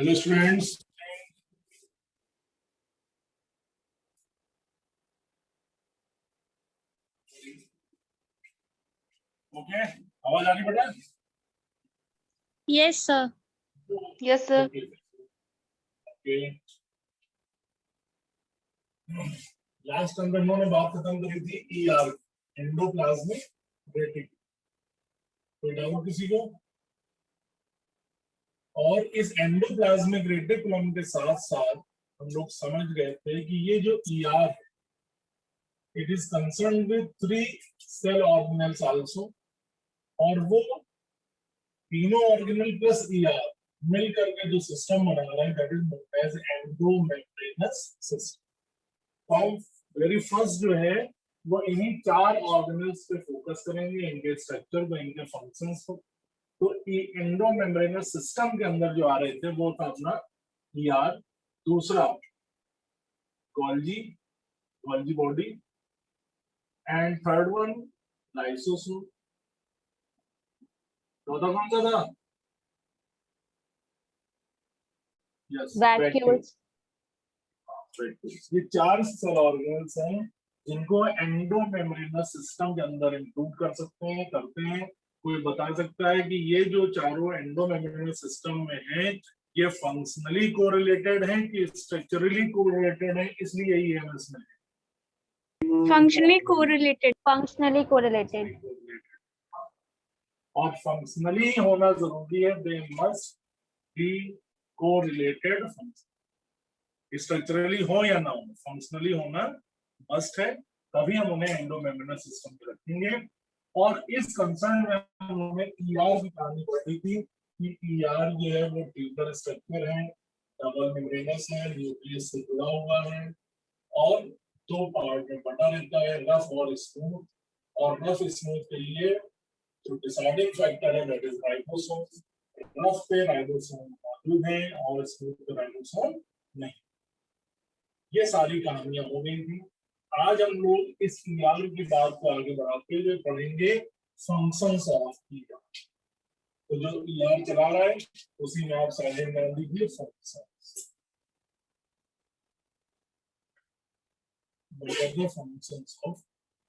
Hello students, okay, आवाज आ रही बेटा? Yes, sir. Yes, sir. Okay, last time हम लोगों ने बात खत्म करी थी ईआर, एंडोप्लाज्मिक रेटिकुलम। कोई डाउट किसी को? और इस एंडोप्लाज्मिक रेटिकुलम के साथ साथ हम लोग समझ गए थे कि ये जो ईआर है, it is concern with 3 cell organelles also, और वो तीनों ऑर्गेनल प्लस ईआर मिल करके जो सिस्टम बना रहा है, that is known as endomembranous system. हम वेरी फर्स्ट जो है वो इन्हीं 4 ऑर्गेनल्स पे फोकस करेंगे, इनके स्ट्रक्चर को, इनके फंक्शंस को। तो एंडोमेम्ब्रेनस सिस्टम के अंदर जो आ रहे थे वो था अपना ईआर, दूसरा Golgi body, and third one lysosome. चौथा कौन सा था? Yes, Vacuoles. ये 4 सेल ऑर्गेनल्स हैं जिनको एंडोमेम्ब्रेनस सिस्टम के अंदर इंक्लूड कर सकते हैं, करते हैं। कोई बता सकता है कि ये जो चारों एंडोमेम्ब्रेनस सिस्टम में हैं, ये फंक्शनली कोरिलेटेड हैं कि स्ट्रक्चरली कोरिलेटेड हैं? इसलिए यही है इसमें Functionally correlated. Functionally correlated. और फंक्शनली होना जरूरी है, they must be correlated. Structurally हो या ना हो, फंक्शनली होना मस्ट है, तभी हम उन्हें एंडोमेम्ब्रेनस सिस्टम पे रखेंगे। और इस कंसर्न में हमें ईआर की कहानी पढ़ी थी कि ईआर जो है वो ट्यूबुलर स्ट्रक्चर है, डबल मेम्ब्रेनस है, न्यूक्लियस से जुड़ा हुआ है और 2 पार्ट में बटा रहता है, रफ और स्मूथ। और रफ स्मूथ के लिए जो डिसाइडिंग फैक्टर है दैट इज राइबोसोम। रफ पे राइबोसोम मौजूद है और स्मूथ पे राइबोसोम नहीं। ये सारी कहानियां हो गई थी। आज हम लोग इस ईआर की बात को आगे बढ़ाते हुए पढ़ेंगे फंक्शंस ऑफ ईआर। तो जो ईआर चला रहा है उसी में आप साइलेंट डाल दीजिए functions. Functions of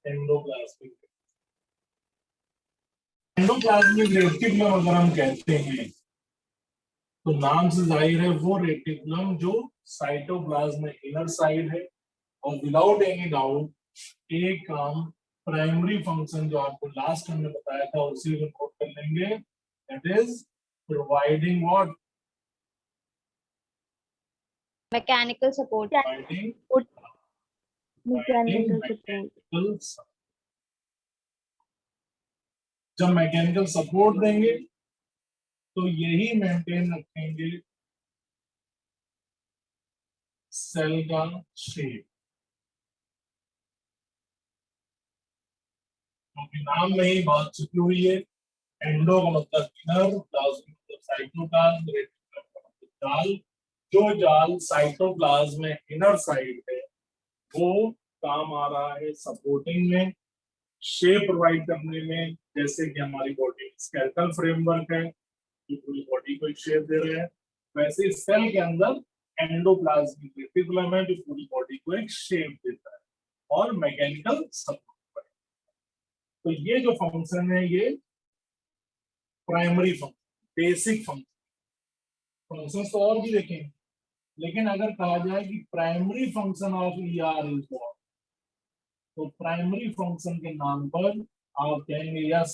endoplasmic reticulum अगर हम कहते हैं तो नाम से जाहिर है वो रेटिकुलम जो साइटोप्लाज्म में इनर साइड है, और विदाउट एनी डाउट एक काम प्राइमरी फंक्शन जो आपको लास्ट हमने बताया था उसी को नोट कर लेंगे, that is providing what? Mechanical support. Providing Mechanical support. जब मैकेनिकल सपोर्ट देंगे तो यही मेंटेन रखेंगे सेल का शेप। क्योंकि नाम में ही बात छुपी हुई है, एंडो का मतलब इनर, प्लाज्म मतलब साइटोप्लाज्म, रेटिकुलम का मतलब जाल। जो जाल साइटोप्लाज्म में इनर साइड है वो काम आ रहा है सपोर्टिंग में, शेप प्रोवाइड करने में। जैसे कि हमारी बॉडी स्केलेटल फ्रेमवर्क है जो पूरी बॉडी को एक शेप दे रहे हैं, वैसे सेल के अंदर एंडोप्लाज्मिक रेटिकुलम है जो पूरी बॉडी को एक शेप देता है और मैकेनिकल सपोर्ट। तो ये जो फंक्शन है ये primary function, basic function. Function तो और भी देखेंगे, लेकिन अगर कहा जाए कि primary function of ER is what, तो प्राइमरी फंक्शन के नाम पर आप कहेंगे yes,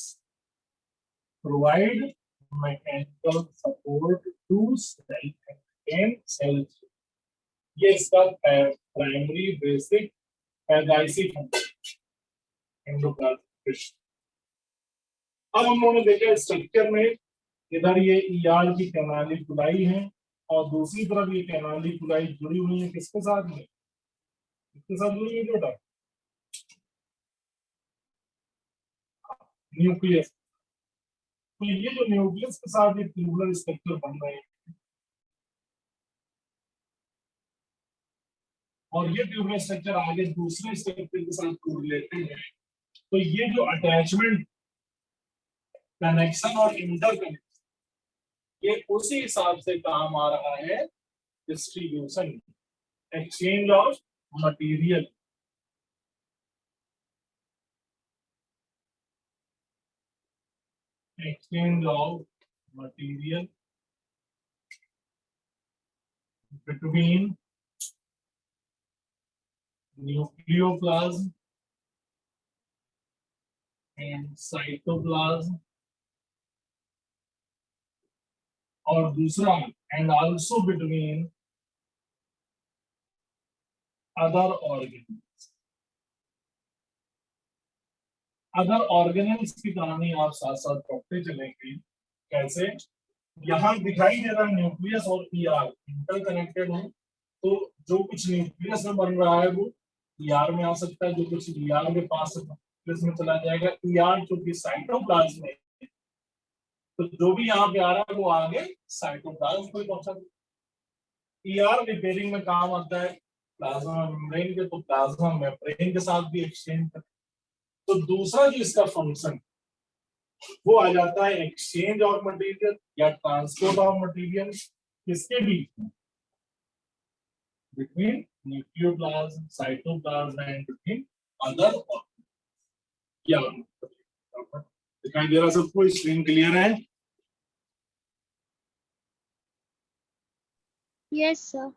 provide mechanical support to cell and cell. ये इसका प्राइमरी बेसिक पैदाइशी फंक्शन एंडोप्लाज्मिक। अब हम लोगों ने देखा स्ट्रक्चर में, इधर ये ईआर की कैनालिकुलाई है और दूसरी तरफ ये कैनालिकुलाई जुड़ी हुई है किसके साथ में? किसके साथ जुड़ी हुई बेटा? न्यूक्लियस। तो ये जो न्यूक्लियस के साथ ये ट्यूबुलर स्ट्रक्चर बन रहे हैं और ये ट्यूबुलर स्ट्रक्चर आगे दूसरे स्ट्रक्चर के साथ कोरिलेटेड है। तो ये जो अटैचमेंट, कनेक्शन और इंटरकनेक्शन, ये उसी हिसाब से काम आ रहा है distribution, exchange of material. Exchange of material between nucleoplasm and cytoplasm, और दूसरा and also between other organs. Other organelles की कहानी आप साथ साथ पढ़ते चलेंगे। कैसे? यहाँ दिखाई दे रहा है न्यूक्लियस और ईआर इंटरकनेक्टेड है, तो जो कुछ न्यूक्लियस में बन रहा है वो ईआर में आ सकता है, जो कुछ ईआर के पास न्यूक्लियस में चला जाएगा। ईआर चूंकि साइटोप्लाज्म में, तो जो भी यहाँ पे आ रहा है वो आगे साइटोप्लाज्म को पहुंचा। ईआर रिपेयरिंग में काम आता है प्लाज्मा मेम्ब्रेन के, तो प्लाज्मा मेम्ब्रेन के साथ भी एक्सचेंज कर। तो दूसरा जो इसका फंक्शन वो आ जाता है एक्सचेंज ऑफ मटेरियल या ट्रांसपोर्ट ऑफ मटेरियल, किसके बीच में? Between nucleoplasm, cytoplasm and between other. क्या दिखाई दे रहा सबको? स्क्रीन क्लियर है? Yes, sir.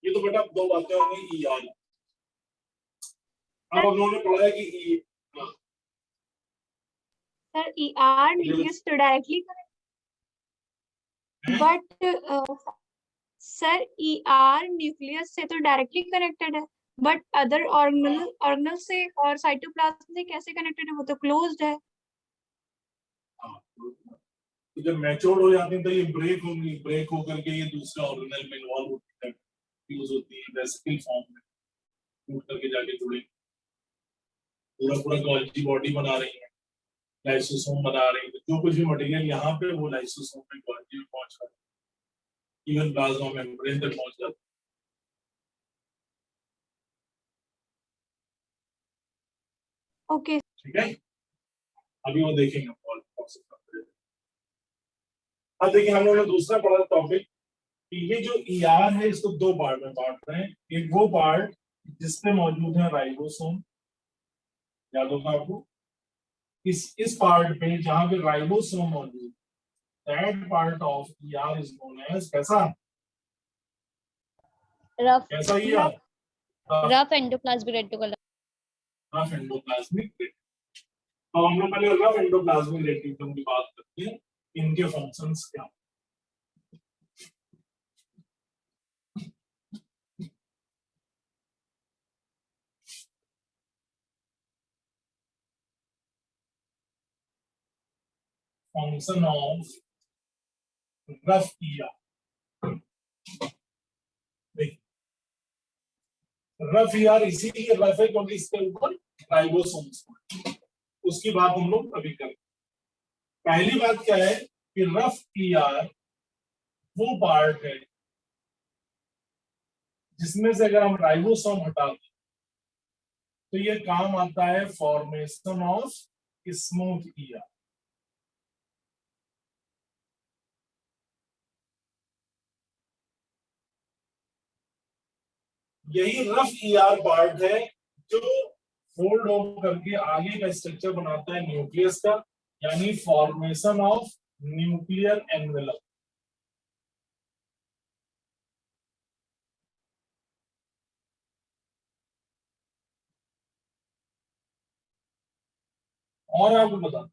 ये तो बेटा दो बातें होंगी ई आर। अब हम लोगों ने पढ़ा है कि ई, Sir, ER nucleus to directly connect, but sir, ER nucleus से तो directly connected है, but other organelle से और cytoplasm से कैसे connected है? वो तो closed है। तो जब मैच्योर हो जाती है तो ये ब्रेक होंगी, ब्रेक होकर के ये दूसरे ऑर्गेनल में इन्वॉल्व होती है, यूज होती है वेसिकल फॉर्म में, टूट करके जाके जुड़े पूरा पूरा गॉल्जी बॉडी बना रही है, लाइसोसोम बना रही है। जो कुछ भी मटेरियल यहाँ पे वो लाइसोसोम में गॉल्जी में पहुंच जाता है, इवन प्लाज्मा मेम्ब्रेन तक पहुंच जाता है। Okay. ठीक है, अभी वो देखेंगे। अब देखिए हम लोगों ने दूसरा पढ़ा टॉपिक, ये जो ईआर है इसको दो पार्ट में बांट रहे हैं। एक वो पार्ट जिसमें मौजूद है राइबोसोम, याद होगा आपको, इस पार्ट पे जहां पे राइबोसोम मौजूद, that part of ER is known as कैसा? रफ कैसा ER? Rough endoplasmic reticulum. Rough endoplasmic reticulum. तो हम लोग पहले रफ एंडोप्लाज्मिक रेटिकुलम की बात करते हैं, इनके फंक्शंस क्या? Function of rough ER. Rough ER इसीलिए रफ है क्योंकि इसके ऊपर राइबोसोम्स, उसकी बात हम लोग अभी करें। पहली बात क्या है कि रफ ईआर वो पार्ट है जिसमें से अगर हम राइबोसोम हटा दें तो ये काम आता है फॉर्मेशन ऑफ स्मूथ ईआर। यही रफ ईआर पार्ट है जो फोल्ड होकर के आगे का स्ट्रक्चर बनाता है न्यूक्लियस का, यानी फॉर्मेशन ऑफ न्यूक्लियर एनवेलप। और आपको बता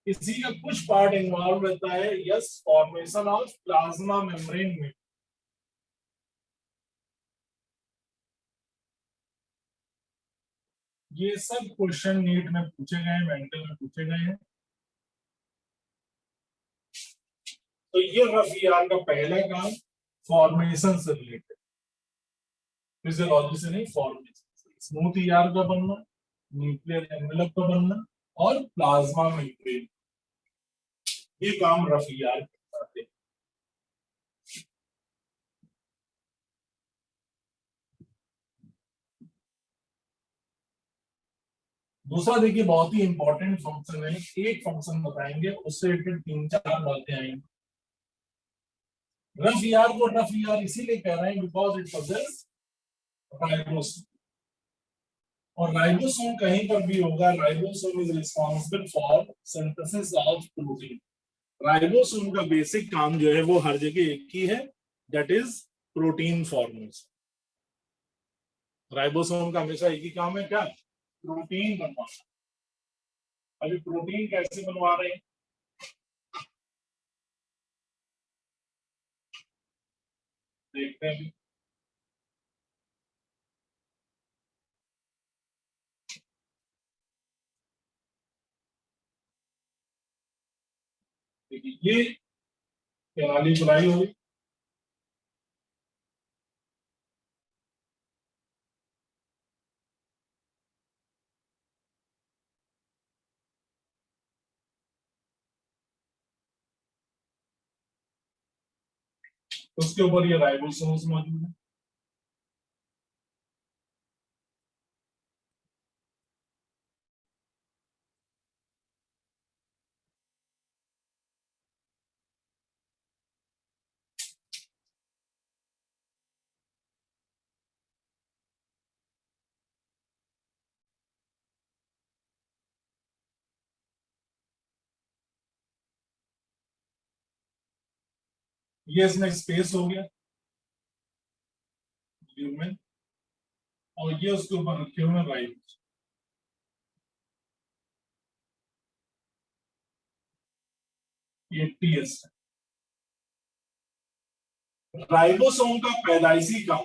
इसी का कुछ पार्ट इन्वॉल्व रहता है, yes, formation of plasma membrane में। ये सब क्वेश्चन नीट में पूछे गए हैं, मेंटल में पूछे गए हैं। तो ये रफ ईआर का पहला काम फॉर्मेशन से रिलेटेड, फिजियोलॉजी से नहीं, फॉर्मेशन। स्मूथ ईआर का बनना, न्यूक्लियर एनवेलप का बनना और प्लाज्मा मेम्ब्रेन, ये काम रफ ईआर करते हैं। दूसरा देखिए बहुत ही इंपॉर्टेंट फंक्शन है, एक फंक्शन बताएंगे उससे रिलेटेड 3-4 बातें आएंगी। रफ ईआर को रफ ईआर इसीलिए कह रहे हैं बिकॉज इट पोजेस राइबोसोम, और राइबोसोम कहीं पर भी होगा, ribosome is responsible for synthesis of protein. Ribosome का बेसिक काम जो है वो हर जगह एक ही है, that is protein formation. Ribosome का हमेशा एक ही काम है, क्या? प्रोटीन बनवाना। अभी प्रोटीन कैसे बनवा रहे हैं देखते हैं। देखिए ये प्रणाली बुलाई हुई, उसके ऊपर ये राइबोसोम्स मौजूद है। ये इसमें स्पेस हो गया में, और ये उसके ऊपर रखे हुए हैं राइबोसोम। ये टीएस है। राइबोसोम का पैदाइशी काम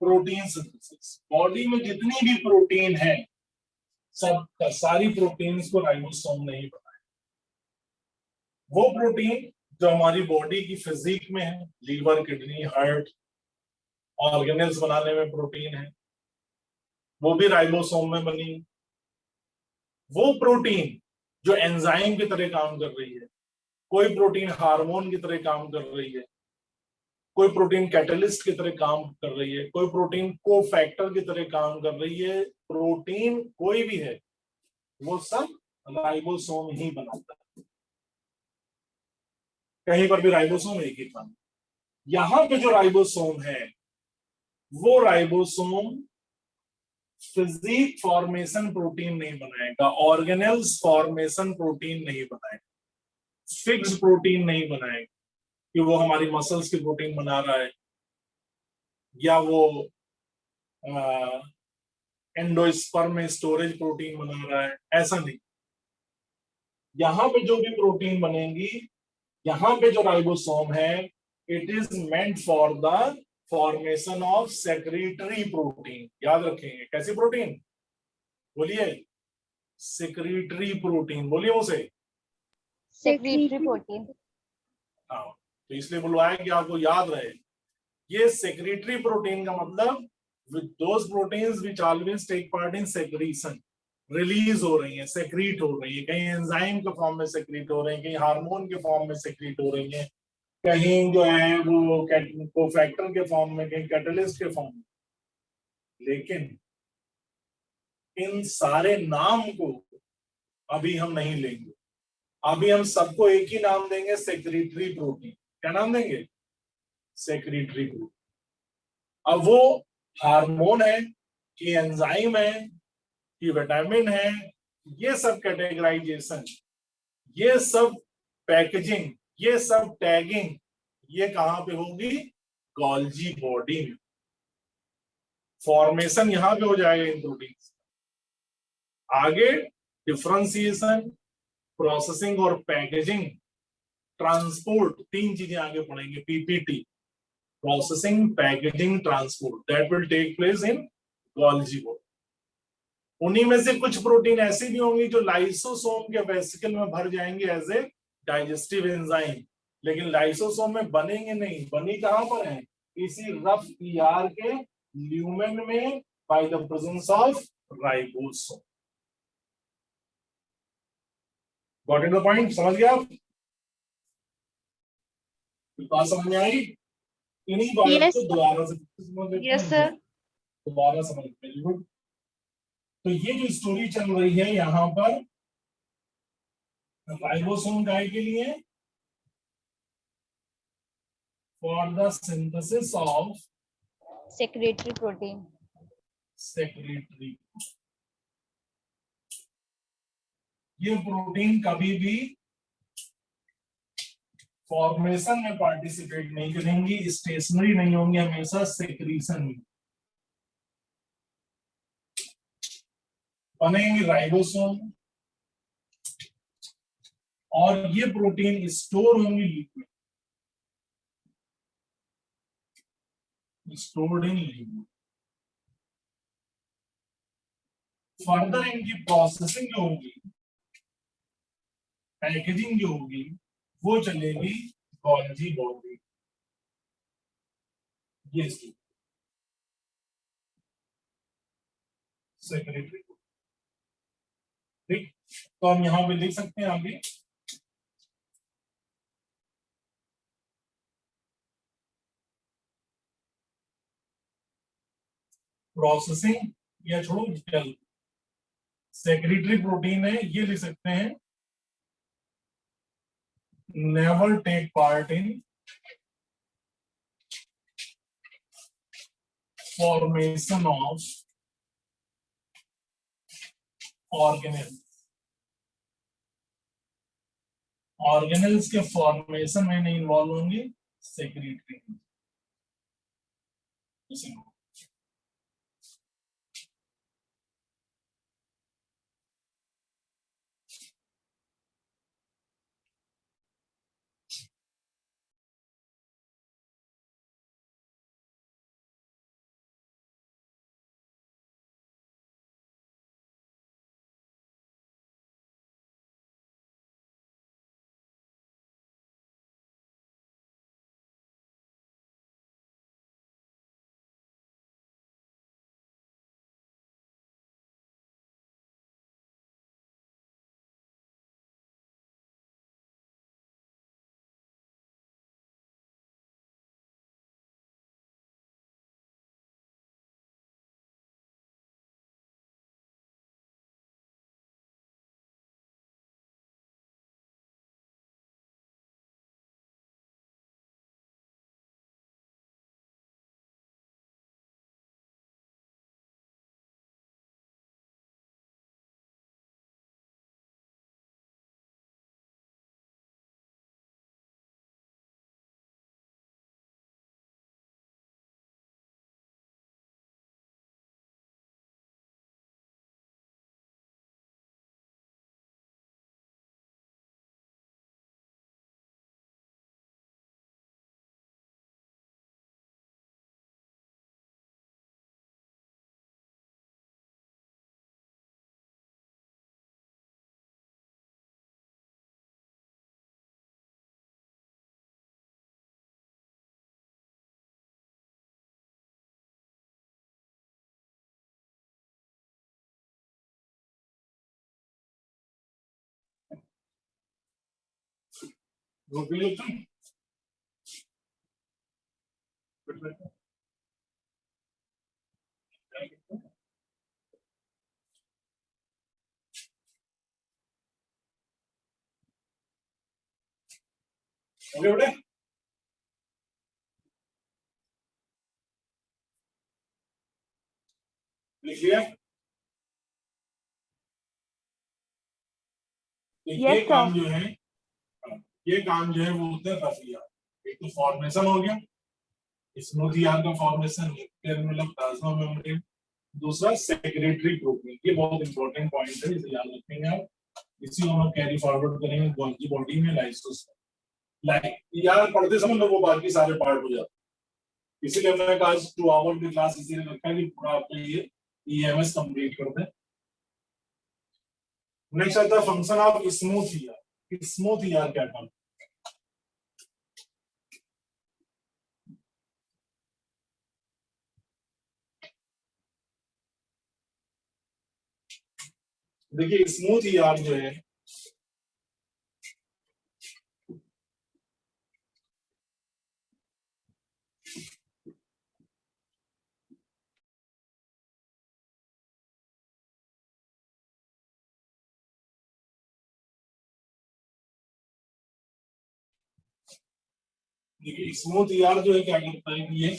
प्रोटीन सिंथेसिस। बॉडी में जितनी भी प्रोटीन है सब सारी प्रोटीन्स को राइबोसोम नहीं बनाए। वो प्रोटीन जो हमारी बॉडी की फिजिक में है, लीवर, किडनी, हार्ट, ऑर्गेनल्स बनाने में प्रोटीन है, वो भी राइबोसोम में बनी। वो प्रोटीन जो एंजाइम की तरह काम कर रही है, कोई प्रोटीन हार्मोन की तरह काम कर रही है, कोई प्रोटीन कैटलिस्ट की तरह काम कर रही है, कोई प्रोटीन को फैक्टर की तरह काम कर रही है, प्रोटीन कोई भी है वो सब राइबोसोम ही बनाता है। कहीं पर भी राइबोसोम एक ही काम। यहां पे जो राइबोसोम है वो राइबोसोम फिजिक फॉर्मेशन प्रोटीन नहीं बनाएगा, ऑर्गेनल्स फॉर्मेशन प्रोटीन नहीं बनाएगा, फिक्स प्रोटीन नहीं बनाएगा कि वो हमारी मसल्स की प्रोटीन बना रहा है या वो एंडोस्पर्म में स्टोरेज प्रोटीन बना रहा है, ऐसा नहीं। यहां पे जो भी प्रोटीन बनेंगी, यहां पे जो राइबोसोम है, it is meant for the formation of secretary protein. याद रखेंगे कैसी प्रोटीन? बोलिए, सेक्रेटरी प्रोटीन, बोलिए उसे। Secretory protein. हाँ, तो इसलिए बुलवाया कि आपको याद रहे। ये सेक्रेटरी प्रोटीन का मतलब with those proteins which always take part in secretion, release हो रही है, सेक्रीट हो रही है, कहीं एंजाइम के फॉर्म में सेक्रीट हो रही है, कहीं हार्मोन के फॉर्म में सेक्रीट हो रही है, कहीं जो है वो कोफैक्टर के फॉर्म में, कहीं कैटलिस्ट के फॉर्म में। लेकिन इन सारे नाम को अभी हम नहीं लेंगे, अभी हम सबको एक ही नाम देंगे, सेक्रेटरी प्रोटीन। क्या नाम देंगे? Secretary protein. अब वो हार्मोन है कि एंजाइम है कि विटामिन है, ये सब कैटेगराइजेशन, ये सब पैकेजिंग, ये सब टैगिंग, ये कहां पे होगी? गोल्जी बॉडी में। फॉर्मेशन यहां पे हो जाएगा इन प्रोटीन। आगे डिफरेंशिएशन, प्रोसेसिंग और पैकेजिंग, ट्रांसपोर्ट, तीन चीजें आगे पढ़ेंगे। PPT, processing, packaging, transport, that will take place in Golgi body. उन्हीं में से कुछ प्रोटीन ऐसी भी होंगी जो लाइसोसोम के वेसिकल में भर जाएंगे एज ए डाइजेस्टिव एंजाइम, लेकिन लाइसोसोम में बनेंगे नहीं। बनी कहां पर है? इसी रफ ईआर के ल्यूमेन में, by the presence of ribosome. Got it the point? समझ गया आप? बात समझ में आई? इन्हीं बात Yes, को दोबारा से समझ लेते yes, हैं। sir. दोबारा समझ वेरी गुड। तो ये जो स्टोरी चल रही है यहां पर राइबोसोम काय के लिए? For the synthesis of Secretory protein. Secretary. ये प्रोटीन कभी भी फॉर्मेशन में पार्टिसिपेट नहीं करेंगी, स्टेशनरी नहीं होंगे, हमेशा सेक्रीशन में बनेंगे राइबोसोम, और ये प्रोटीन स्टोर होंगे liquid, stored in liquid. Further इनकी प्रोसेसिंग जो होगी, पैकेजिंग जो होगी, वो चलेगी गोल्जी बॉडी। ये सेक्रेटरी। ठीक, तो हम यहां पे लिख सकते हैं आगे प्रोसेसिंग, या छोड़ो जल, सेक्रेटरी प्रोटीन है, ये लिख सकते हैं never take part in formation of organelle. Organelles के फॉर्मेशन में नहीं इन्वॉल्व होंगी सेक्रेटरी। न्यूक्लियर तुम ओके बेटे, लिख लिया। तो ये Yes, sir. काम जो है, ये काम जो है वो होता है रफ ईआर। एक तो फॉर्मेशन हो गया, स्मूथ ईआर का फॉर्मेशन, मतलब प्लाज्मा मेम्ब्रेन। दूसरा सेक्रेटरी प्रोटीन, ये बहुत इंपॉर्टेंट पॉइंट है, इसे याद रखेंगे आप। इसी को हम कैरी फॉरवर्ड करेंगे गोल्गी बॉडी में लाइसोसोम। लाइक ईआर पढ़ते समय लोग वो बाकी सारे पार्ट हो जाते हैं, इसीलिए मैंने कहा 2 आवर की क्लास इसीलिए रखा है कि पूरा आपको ये ईएमएस कंप्लीट कर दें। नेक्स्ट आता है function of smooth ER. Smooth ER क्या काम? देखिए स्मूथ ईआर जो है, देखिए स्मूथ ईआर जो है क्या करता है कि ये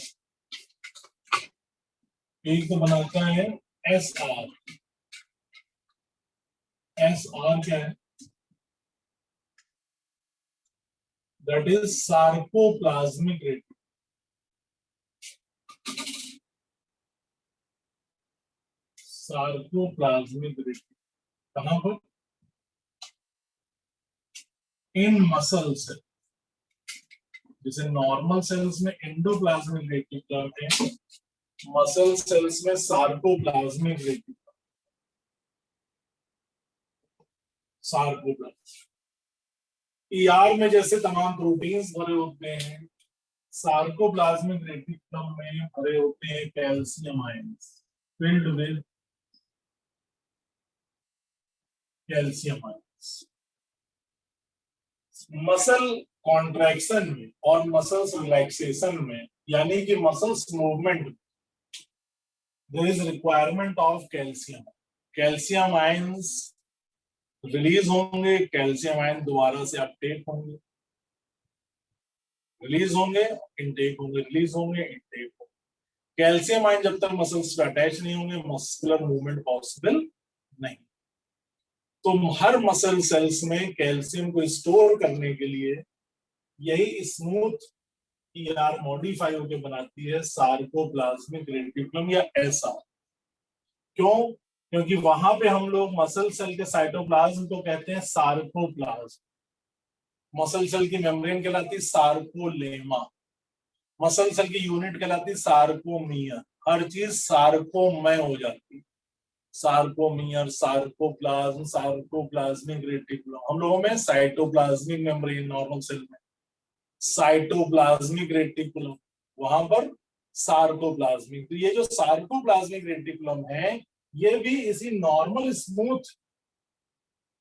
एक तो बनाता है एस आर। एस आर क्या है? That is sarcoplasmic reticulum. Sarcoplasmic reticulum कहां पर? इन मसल सेल। जैसे नॉर्मल सेल्स में एंडोप्लाज्मिक रेटिकुलम है, मसल सेल्स में सार्कोप्लाज्मिक रेटिकुलम। सार्कोप्लाज्म ईआर में जैसे तमाम प्रोटीन्स भरे होते हैं, सार्कोप्लाज्मिक रेटिकुलम में भरे होते हैं calcium ions, filled with calcium ions. Muscle contraction में और मसल्स रिलैक्सेशन में, यानी कि मसल्स मूवमेंट में, there is requirement of calcium. Calcium ions release होंगे, कैल्शियम आयन दोबारा से अपटेक होंगे, रिलीज होंगे, इनटेक होंगे, रिलीज होंगे, इनटेक होंगे। कैल्शियम आयन जब तक मसल्स पे अटैच नहीं होंगे, मस्कुलर मूवमेंट पॉसिबल नहीं। तो हर मसल सेल्स में कैल्शियम को स्टोर करने के लिए यही स्मूथ ईआर मॉडिफाई होकर बनाती है सार्कोप्लाज्मिक रेटिकुलम या एसआर। क्यों? क्योंकि वहां पे हम लोग मसल सेल के साइटोप्लाज्म को कहते हैं सार्कोप्लाज्म, मसल सेल की मेम्ब्रेन कहलाती है सार्कोलेमा, मसल सेल की यूनिट कहलाती सार्कोमियर। हर चीज सार्कोमय हो जाती है, सार्कोमियर, सार्कोप्लाज्म, सार्कोप्लाज्मिक रेटिकुलम। हम लोगों में साइटोप्लाज्मिक मेम्ब्रेन नॉर्मल सेल में, साइटोप्लाज्मिक रेटिकुलम, वहां पर सार्कोप्लाज्मिक। तो ये जो सार्कोप्लाज्मिक रेटिकुलम है, ये भी इसी नॉर्मल स्मूथ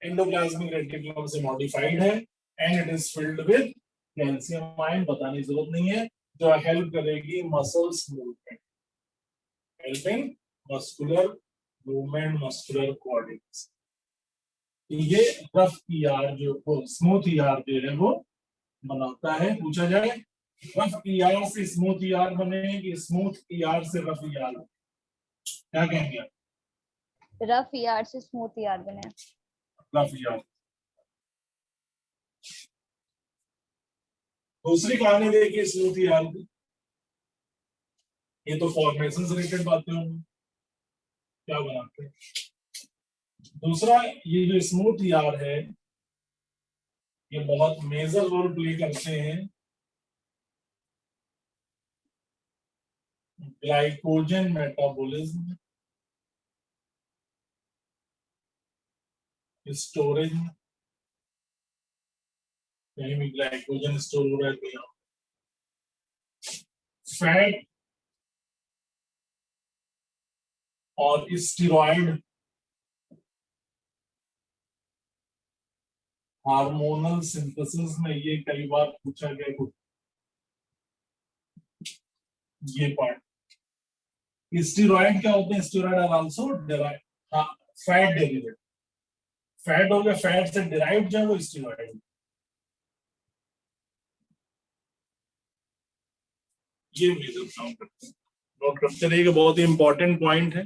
एंडोप्लाज्मिक रेटिकुलम से मॉडिफाइड है and it is filled with calcium ion, बताने की जरूरत नहीं है, जो हेल्प करेगी muscles movement, helping muscular movement, muscular coordination. ये रफ ईआर जो वो स्मूथ ईआर जो है वो बनाता है। पूछा जाए रफ ईआर से स्मूथ ईआर बने कि स्मूथ ईआर से रफ ईआर, क्या कहेंगे आप? रफ ईआर से स्मूथ ईआर बने। Rough ER. दूसरी कहानी देखिए स्मूथ ईआर की, ये तो फॉर्मेशन से रिलेटेड बातें होंगी, क्या बनाते हैं। दूसरा ये जो स्मूथ ईआर है, ये बहुत मेजर रोल प्ले करते हैं ग्लाइकोजन मेटाबॉलिज्म, स्टोरेज में। कहीं भी ग्लाइकोजन स्टोर हो रहा है तो यहाँ फैट और स्टीरॉयड हार्मोनल सिंथेसिस में ये कई बार पूछा गया कुछ ये पार्ट। स्टेरॉइड क्या होते हैं? स्टेरॉइड आर आल्सो डेराइव, हाँ, फैट डेरिवेटिव। फैट हो गया, फैट से डिराइव जो है वो स्टेरॉइड। ये मेजर काम करते हैं, नोट करते रहिएगा, बहुत ही इंपॉर्टेंट पॉइंट है।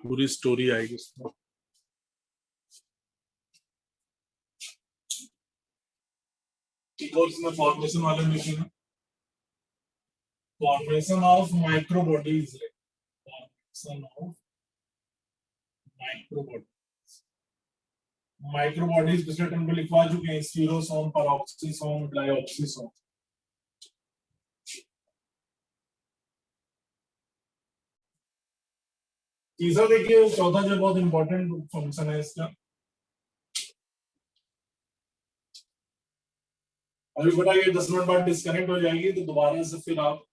पूरी स्टोरी आएगी उसमें। इसमें फॉर्मेशन वाले लिखेंगे, formation of micro bodies, formation of micro bodies. Micro bodies पिछले टर्म पे लिखवा चुके हैं, स्टीरोसोम, पेरोक्सीसोम, डाइऑक्सीसोम। तीसरा देखिए, चौथा जो बहुत इंपॉर्टेंट फंक्शन है इसका, अभी बेटा ये 10 मिनट बाद डिस्कनेक्ट हो जाएगी तो दोबारा से फिर आप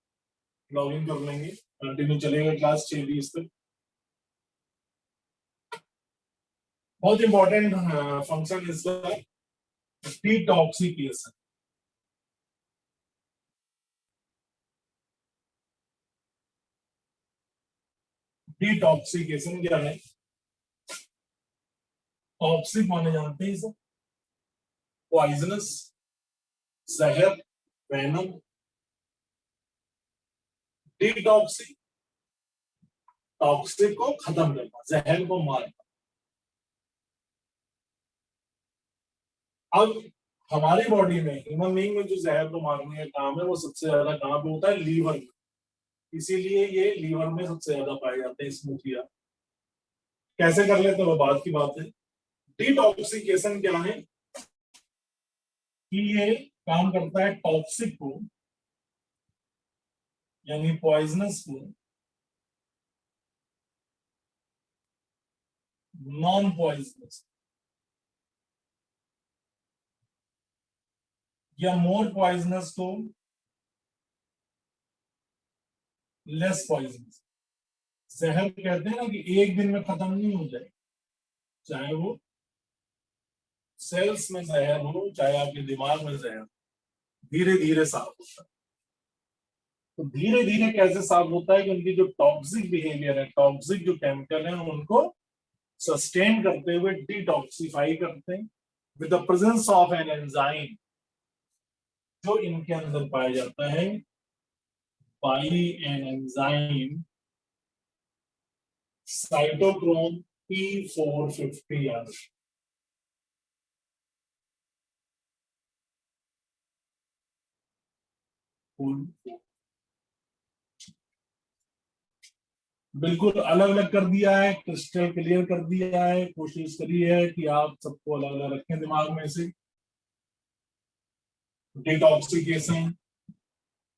लॉग इन कर लेंगे, कंटिन्यू चलेगा क्लास 6:20 तक। बहुत इंपॉर्टेंट फंक्शन इसका डिटॉक्सिफिकेशन। डिटॉक्सिफिकेशन क्या है? टॉक्सिक माने जानते हैं इसे, पॉइजनस, जहर, वेनम। डिटॉक्सिक, टॉक्सिक को खत्म करना, जहर को मारना। अब हमारी बॉडी में, ह्यूमन बीइंग में जो जहर को मारने का काम है वो सबसे ज्यादा कहाँ पे होता है? लीवर में। इसीलिए ये लीवर में सबसे ज्यादा पाए जाते हैं स्मूथिया। कैसे कर लेते हैं वो बात की बात है। डिटॉक्सिकेशन क्या है कि ये काम करता है टॉक्सिक को, यानी पॉइजनस को, नॉन पॉइजनस या मोर पॉइजनस को लेस पॉइजनस। जहर कहते हैं ना कि एक दिन में खत्म नहीं हो जाए, चाहे वो सेल्स में जहर हो, चाहे आपके दिमाग में जहर, धीरे धीरे साफ होता है। तो धीरे धीरे कैसे साफ होता है कि उनकी जो टॉक्सिक बिहेवियर है, टॉक्सिक जो केमिकल है, उनको सस्टेन करते हुए डिटॉक्सिफाई करते हैं with the presence of an enzyme जो इनके अंदर पाया जाता है, by an enzyme cytochrome P450R। बिल्कुल अलग अलग कर दिया है, क्रिस्टल क्लियर कर दिया है। कोशिश करी है कि आप सबको अलग अलग रखें दिमाग में से। डिटॉक्सिकेशन,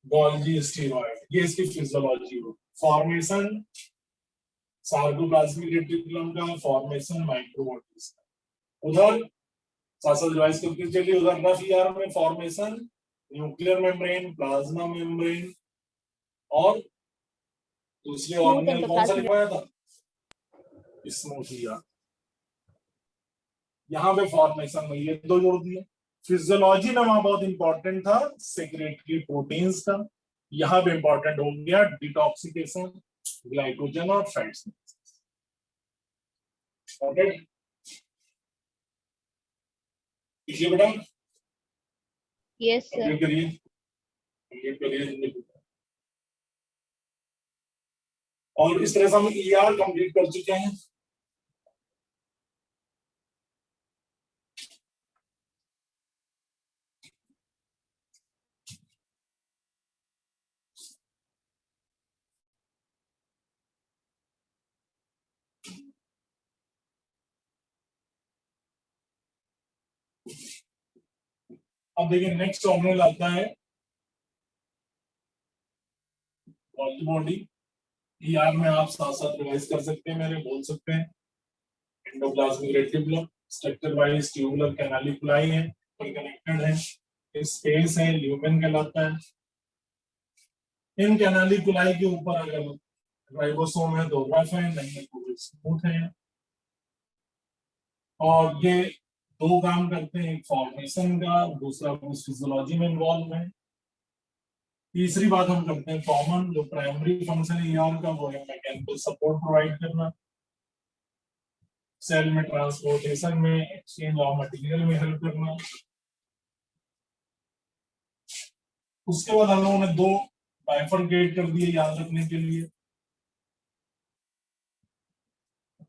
गोल्जी स्टेरॉइड, ये इसकी फिजियोलॉजी हो। फॉर्मेशन सार्कोप्लाज्मिक रेटिकुलम का, फॉर्मेशन माइक्रोबॉडीज का। उधर साथ साथ रिवाइज करके चलिए, उधर रफ ईआर में formation nuclear membrane, plasma membrane, और दूसरे ऑर्गेनल कौन सा लिखवाया था? Smooth ER. यहाँ पे फॉर्मेशन में ये दो जोड़ दिए। फिजियोलॉजी में वहां बहुत इंपॉर्टेंट था सेक्रेटरी प्रोटीन्स का, यहाँ पे इंपॉर्टेंट हो गया डिटॉक्सिकेशन, ग्लाइकोजन और फैट्स। ओके, इसे बेटा यस सर। करिए। और इस तरह से हम ईआर कंप्लीट कर चुके हैं। अब देखिए नेक्स्ट ऑर्गेनल आता है गोल्जी बॉडी। ईआर में आप साथ साथ रिवाइज कर सकते हैं, मेरे बोल सकते हैं। Endoplasmic reticulum structure wise tubular canaliculi है, पर कनेक्टेड है। स्पेस है ल्यूमेन कहलाता है। इन कैनालिकुलाई के ऊपर अगर राइबोसोम है तो रफ है, नहीं है तो स्मूथ है। और ये दो काम करते हैं, एक फॉर्मेशन का, दूसरा कुछ फिजियोलॉजी में इन्वॉल्व है। तीसरी बात हम करते हैं कॉमन, जो प्राइमरी फंक्शन है ईआर का वो है मैकेनिकल सपोर्ट प्रोवाइड करना, सेल में ट्रांसपोर्टेशन में, एक्सचेंज ऑफ मटेरियल में हेल्प करना। उसके बाद हम लोगों ने दो बाइफरकेट कर दिए याद रखने के लिए,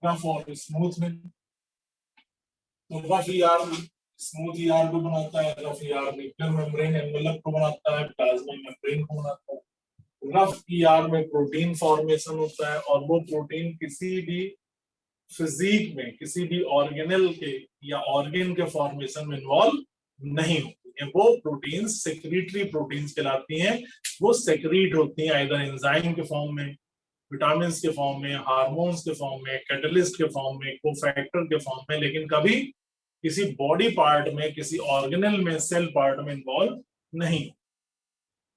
रफ और स्मूथ में। तो रफ ईआर स्मूथ ईआर को बनाता है, rough ER nuclear membrane envelope को बनाता है, प्लाज्मा मेम्ब्रेन को बनाता है। रफ ईआर में प्रोटीन फॉर्मेशन होता है, और वो प्रोटीन किसी भी फिजिक में किसी भी ऑर्गेनल के या ऑर्गन के फॉर्मेशन में इन्वॉल्व नहीं होती है। वो प्रोटीन सेक्रेटरी प्रोटीन्स कहलाती हैं। वो सेक्रेट होती हैं आइदर एंजाइम के फॉर्म में, विटामिन के फॉर्म में, हार्मोन्स के फॉर्म में, कैटलिस्ट के फॉर्म में, कोफैक्टर के फॉर्म में, लेकिन कभी किसी बॉडी पार्ट में, किसी ऑर्गेनल में, सेल पार्ट में इन्वॉल्व नहीं।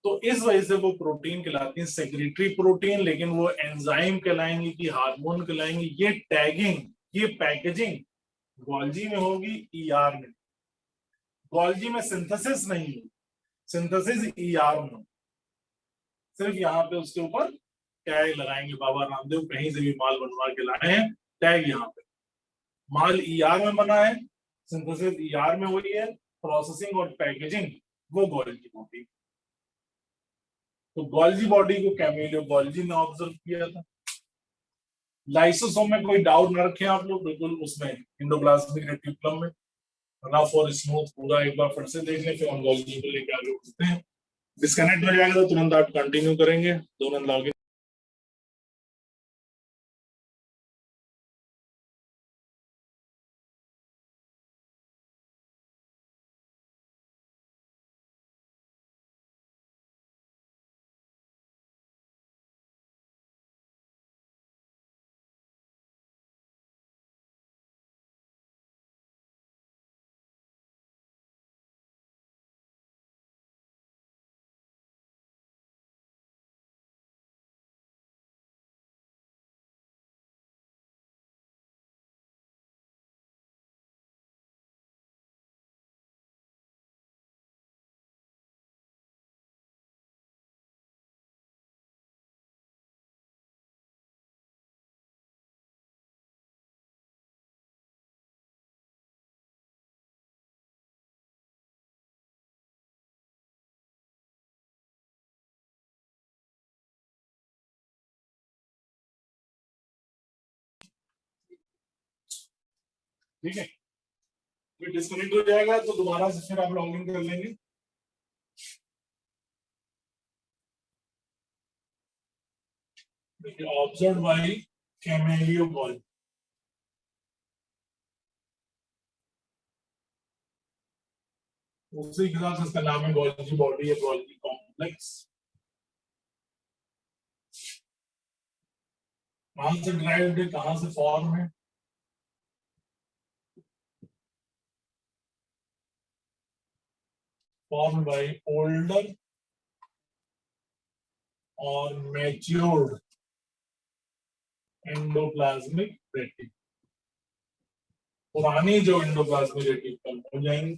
तो इस वजह से वो प्रोटीन कहलाती है सेक्रेटरी प्रोटीन, लेकिन वो एंजाइम कहलाएंगे कि हार्मोन कहलाएंगे। ये टैगिंग, ये पैकेजिंग गोल्जी में होगी, ईआर में। गोल्जी में सिंथेसिस नहीं होगी, सिंथेसिस ईआर में। सिर्फ यहाँ पे उसके ऊपर टैग लगाएंगे, बाबा रामदेव कहीं से भी माल बनवा के लाए हैं, टैग यहाँ पे। माल ईआर में बना है, सिंथेसिस ईआर में हुई है, प्रोसेसिंग और पैकेजिंग वो गोल्जी बॉडी। तो गोल्जी बॉडी को कैमिलियो गोल्जी ने ऑब्जर्व किया था। लाइसोसोम में कोई डाउट न रखें आप लोग, बिल्कुल उसमें एंडोप्लाज्मिक रेटिकुलम में रफ और स्मूथ पूरा एक बार फिर से देख लें, फिर हम गोल्जी को लेकर आगे बढ़ते हैं। डिस्कनेक्ट हो जाएगा तो तुरंत आप कंटिन्यू करेंगे, दोनों लॉगिन। ठीक है, फिर डिस्कनेक्ट हो जाएगा तो दोबारा से फिर आप लॉगिन कर लेंगे। Observe by Camillo Golgi. उसी के साथ इसका नाम है गोल्जी बॉडी या गोल्जी कॉम्प्लेक्स। कहां से ड्राइव्ड है, कहां से फॉर्म है? फॉर्म बाय ओल्डर और मैच्योर्ड एंडोप्लाज्मिक रेटिकुलम। पुरानी जो एंडोप्लाज्मिक रेटिकुलम हो जाएंगे